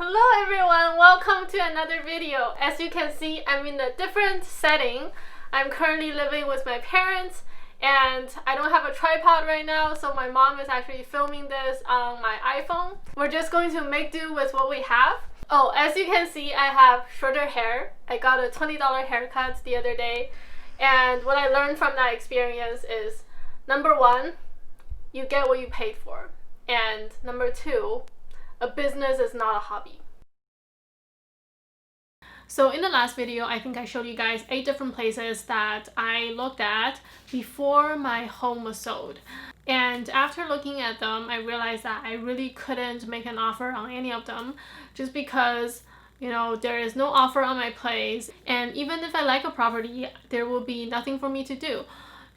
Hello everyone, welcome to another video. As you can see, I'm in a different setting. I'm currently living with my parents and I don't have a tripod right now, so my mom is actually filming this on my iPhone. We're just going to make do with what we have. Oh, as you can see, I have shorter hair. I got a $20 haircut the other day, and what I learned from that experience is, number one, you get what you paid for, and number two, a business is not a hobby. So in the last video, I think I showed you guys 8 different places that I looked at before my home was sold. And after looking at them, I realized that I really couldn't make an offer on any of them just because, you know, there is no offer on my place. And even if I like a property, there will be nothing for me to do.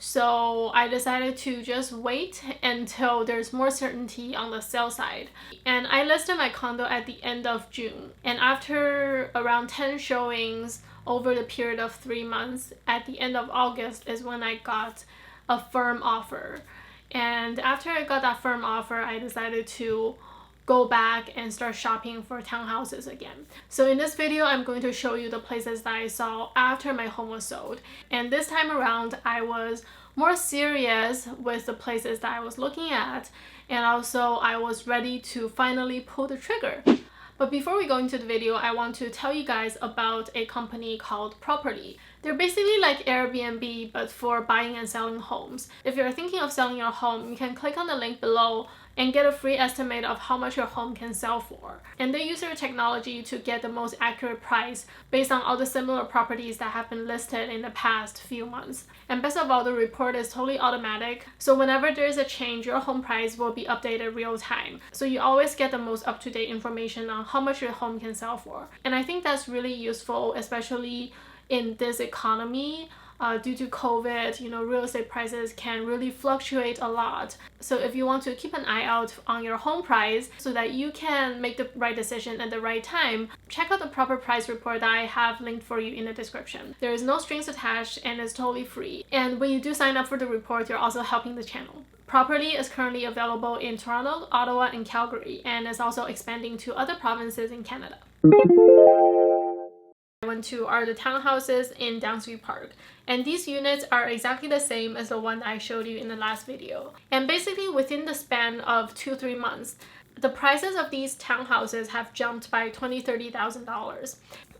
So I decided to just wait until there's more certainty on the sale side. And I listed my condo at the end of June. And after around 10 showings over the period of 3 months, at the end of August is when I got a firm offer. And after I got that firm offer, I decided to go back and start shopping for townhouses again. So in this video, I'm going to show you the places that I saw after my home was sold. And this time around, I was more serious with the places that I was looking at, and also I was ready to finally pull the trigger. But before we go into the video, I want to tell you guys about a company called ProperPrice. They're basically like Airbnb, but for buying and selling homes. If you're thinking of selling your home, you can click on the link below and get a free estimate of how much your home can sell for. And they use their technology to get the most accurate price based on all the similar properties that have been listed in the past few months. And best of all, the report is totally automatic, so whenever there is a change, your home price will be updated real time. So you always get the most up-to-date information on how much your home can sell for. And I think that's really useful, especially in this economy. Due to COVID, you know, real estate prices can really fluctuate a lot. So if you want to keep an eye out on your home price so that you can make the right decision at the right time, check out the ProperPrice report that I have linked for you in the description. There is no strings attached and it's totally free. And when you do sign up for the report, you're also helping the channel. ProperPrice is currently available in Toronto, Ottawa, and Calgary, and is also expanding to other provinces in Canada. I went to are the townhouses in Downsview Park, and these units are exactly the same as the one that I showed you in the last video. And basically within the span of 2-3 months, the prices of these townhouses have jumped by $20,000-$30,000,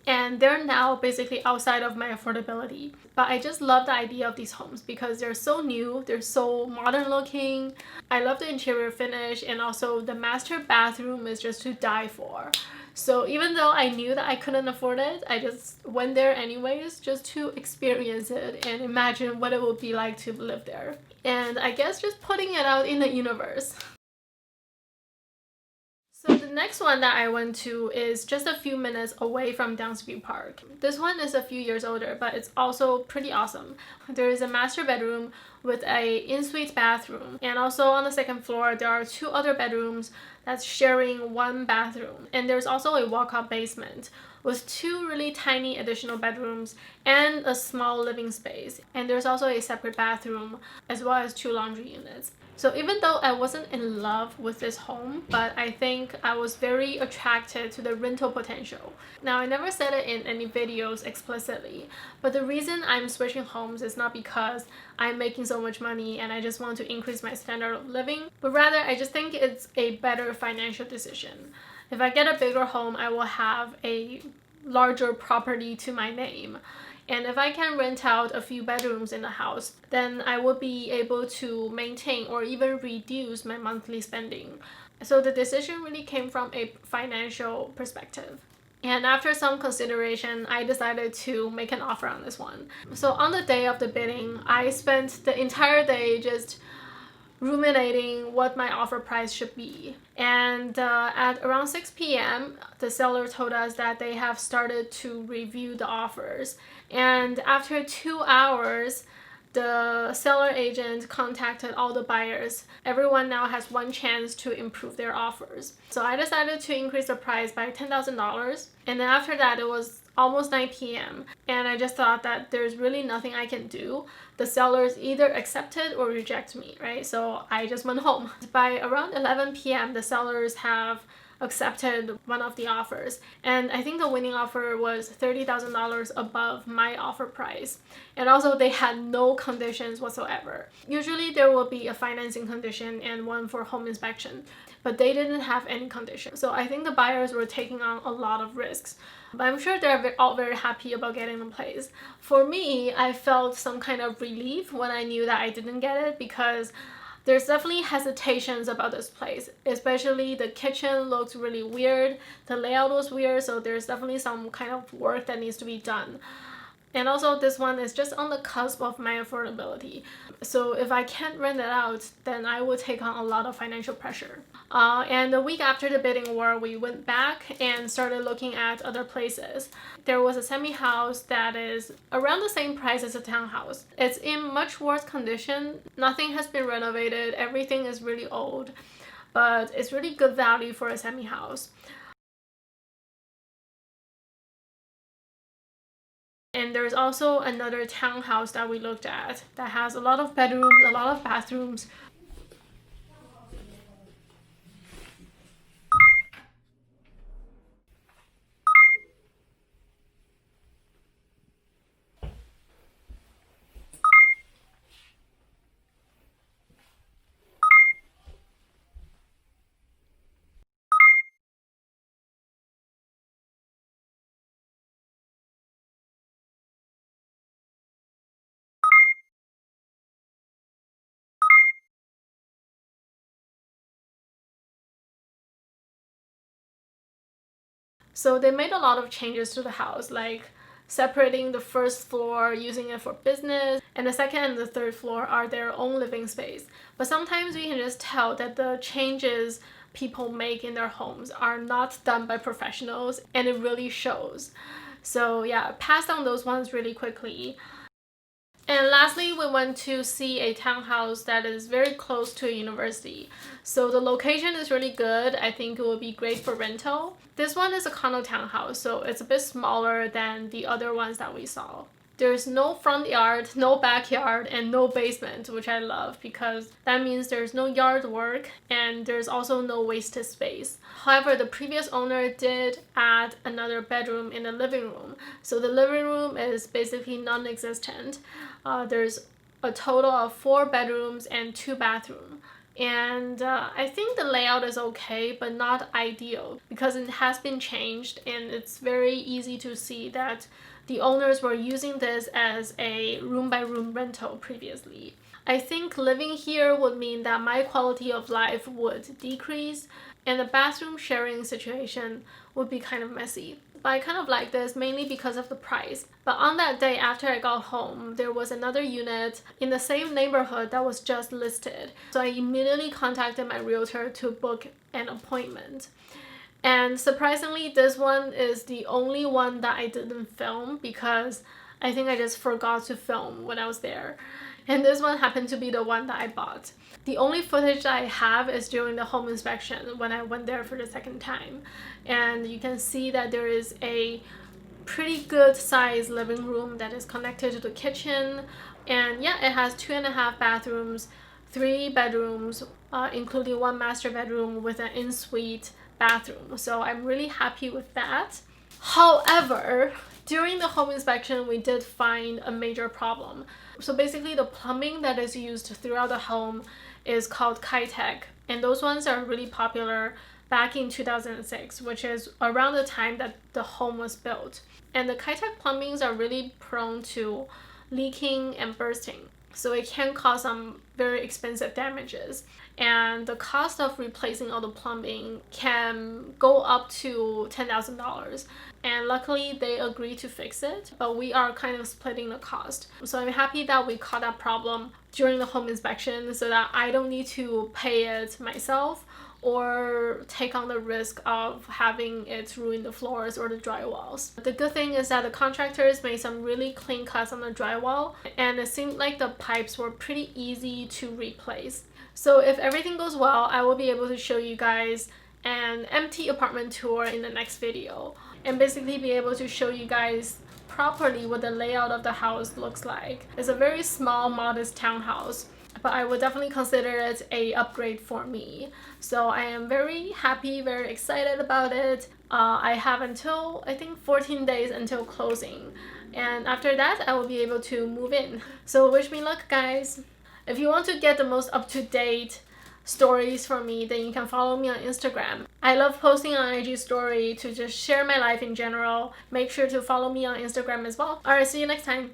and they're now basically outside of my affordability. But I just love the idea of these homes because they're so new, they're so modern looking. I love the interior finish, and also the master bathroom is just to die for. So even though I knew that I couldn't afford it, I just went there anyways just to experience it and imagine what it would be like to live there. And I guess just putting it out in the universe. So the next one that I went to is just a few minutes away from Downsview Park. This one is a few years older, but it's also pretty awesome. There is a master bedroom with a in-suite bathroom, and also on the second floor there are 2 other bedrooms that's sharing 1 bathroom. And there's also a walkout basement with 2 really tiny additional bedrooms and a small living space. And there's also a separate bathroom as well as 2 laundry units. So even though I wasn't in love with this home, but I think I was very attracted to the rental potential. Now, I never said it in any videos explicitly, but the reason I'm switching homes is not because I'm making so much money and I just want to increase my standard of living, but rather I just think it's a better financial decision. If I get a bigger home, I will have a larger property to my name. And if I can rent out a few bedrooms in the house, then I will be able to maintain or even reduce my monthly spending. So the decision really came from a financial perspective. And after some consideration, I decided to make an offer on this one. So on the day of the bidding, I spent the entire day just ruminating what my offer price should be. And at around 6 p.m., the seller told us that they have started to review the offers. And after 2 hours, the seller agent contacted all the buyers. Everyone now has one chance to improve their offers. So I decided to increase the price by $10,000. And then after that, it was almost 9 p.m. and I just thought that there's really nothing I can do. The sellers either accept it or reject me, right? So I just went home. By around 11 p.m. the sellers have accepted one of the offers. And I think the winning offer was $30,000 above my offer price. And also they had no conditions whatsoever. Usually there will be a financing condition and one for home inspection, but they didn't have any conditions. So I think the buyers were taking on a lot of risks. But I'm sure they're all very happy about getting the place. For me, I felt some kind of relief when I knew that I didn't get it, because there's definitely hesitations about this place, especially the kitchen looks really weird, the layout was weird, so there's definitely some kind of work that needs to be done. And also this one is just on the cusp of my affordability. So if I can't rent it out, then I will take on a lot of financial pressure. And the week after the bidding war, we went back and started looking at other places. There was a semi-house that is around the same price as a townhouse. It's in much worse condition. Nothing has been renovated. Everything is really old, but it's really good value for a semi-house. And there's also another townhouse that we looked at that has a lot of bedrooms, a lot of bathrooms. So they made a lot of changes to the house, like separating the first floor, using it for business, and the second and the third floor are their own living space. But sometimes we can just tell that the changes people make in their homes are not done by professionals, and it really shows. So yeah, pass on those ones really quickly. And lastly, we went to see a townhouse that is very close to a university. So the location is really good. I think it will be great for rental. This one is a condo townhouse, so it's a bit smaller than the other ones that we saw. There's no front yard, no backyard, and no basement, which I love because that means there's no yard work and there's also no wasted space. However, the previous owner did add another bedroom in the living room. So the living room is basically non-existent. There's a total of 4 bedrooms and 2 bathrooms. And I think the layout is okay, but not ideal because it has been changed, and it's very easy to see that the owners were using this as a room-by-room rental previously. I think living here would mean that my quality of life would decrease, and the bathroom sharing situation would be kind of messy. But I kind of like this mainly because of the price. But on that day after I got home, there was another unit in the same neighborhood that was just listed. So I immediately contacted my realtor to book an appointment. And surprisingly, this one is the only one that I didn't film because I think I just forgot to film when I was there. And this one happened to be the one that I bought. The only footage that I have is during the home inspection when I went there for the second time. And you can see that there is a pretty good size living room that is connected to the kitchen. And yeah, it has 2.5 bathrooms, 3 bedrooms, including 1 master bedroom with an en-suite bathroom. So I'm really happy with that. However, during the home inspection, we did find a major problem. So basically the plumbing that is used throughout the home is called high-tech, and those ones are really popular back in 2006, which is around the time that the home was built. And the high-tech plumbings are really prone to leaking and bursting, so it can cause some very expensive damages. And the cost of replacing all the plumbing can go up to $10,000. And luckily they agreed to fix it, but we are kind of splitting the cost. So I'm happy that we caught that problem during the home inspection so that I don't need to pay it myself or take on the risk of having it ruin the floors or the drywalls. The good thing is that the contractors made some really clean cuts on the drywall, and it seemed like the pipes were pretty easy to replace. So if everything goes well, I will be able to show you guys an empty apartment tour in the next video and basically be able to show you guys properly what the layout of the house looks like. It's a very small, modest townhouse. but I would definitely consider it a upgrade for me. So I am very happy, very excited about it. I have until, I think, 14 days until closing, and after that I will be able to move in. So wish me luck, guys. If you want to get the most up-to-date stories from me, then you can follow me on Instagram. I love posting on IG story to just share my life in general. Make sure to follow me on Instagram as well. Alright, see you next time.